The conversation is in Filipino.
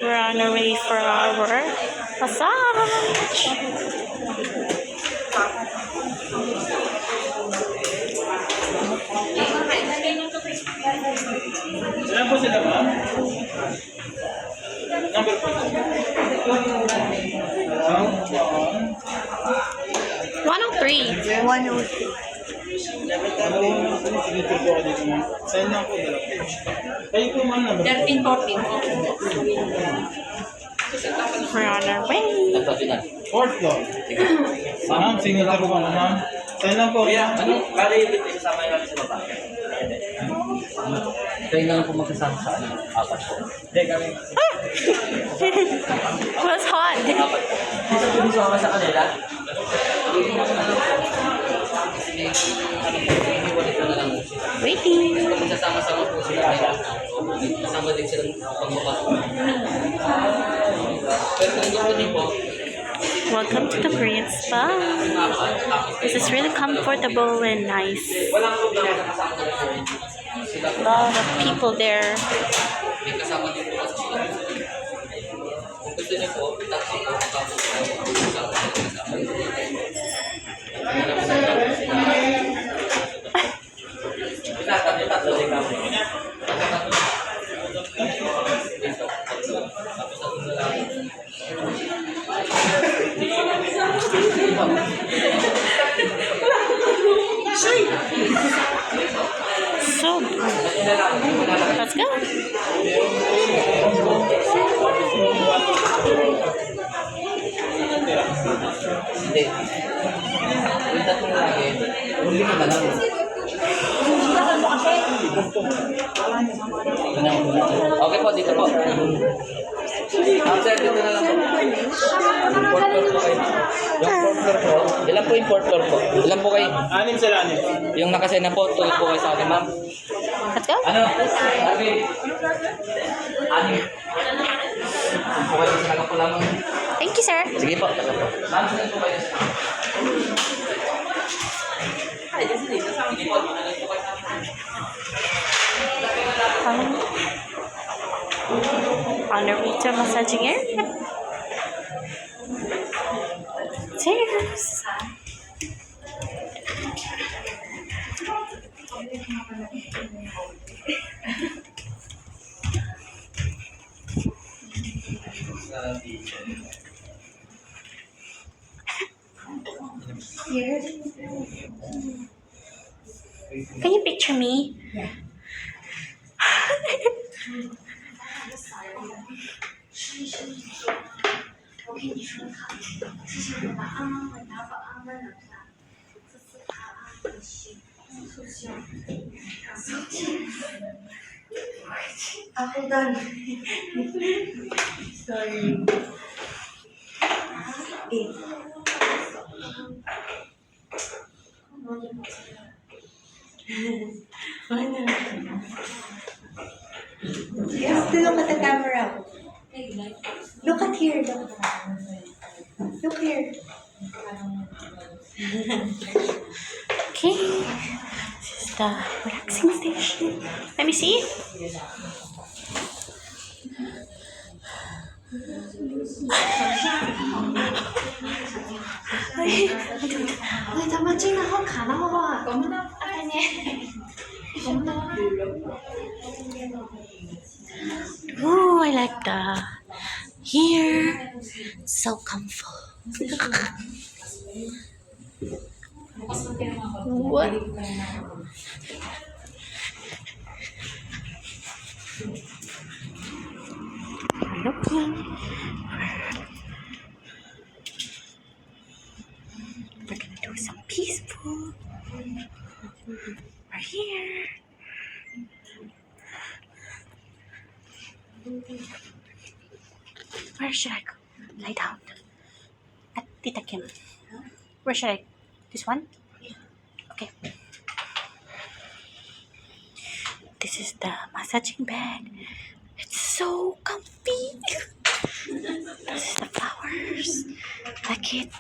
We're on our way for our massage. Ilan po sila ba? Number po. 103. 103. Signature po ako dito, ma'am. Sign lang po, dala po. Kayo po, ma'am, number 13, 14. We're on our way. Fourth floor. Ma'am, signature po, ma'am. Sign lang po. Ano? Kala yung dito kasama namin sa baba. Kayo na lang po magkasama sa ano? Apat po. Hindi, kami. It was hot. Apat po. Dito po dito ako sa kanila. Waiting. Magsasama-sama po sila. Kasama din silang pagbaba. Pero kung gusto din po, Welcome to the Korean spa. This is really comfortable and nice. walang problema na kasama nila po. Sila A lot of people there. may kasama din po kasi sila. Kung gusto niyo po, taxi po. Tapos tatlo din kami. So, let's go. Hindi. Yung tatlong lagi, huli ka na lang. Okay po, dito po. Sir, dito na lang po. Fourth floor po kayo. Yung fourth floor po. Ilan po yung fourth floor po? Ilan po kayo? Anim sila, anim. Yung nakasay na po, tulad po kayo sa akin, ma'am. Let's go. Ano? Sabi? Anim. Kung po kayo sa po lamang. Thank you, sir. Sige po, taga po. Ma'am, saan po kayo? Ay, kasi dito sa akin po. On our way to a massaging area. Cheers. Can you picture me? Yeah. Ako done. Sorry. Yes, look at the camera. Look at here. Look here. Okay. This is the relaxing station. Let me see. Oh, I like the here. So comfortable. What? Looking. We're gonna do some peaceful. We're here. Where should I go? Lie down. At Tita Kim. Where should I? This one? Okay. This is the massaging bed. It's so comfy. This is the flowers. Like it.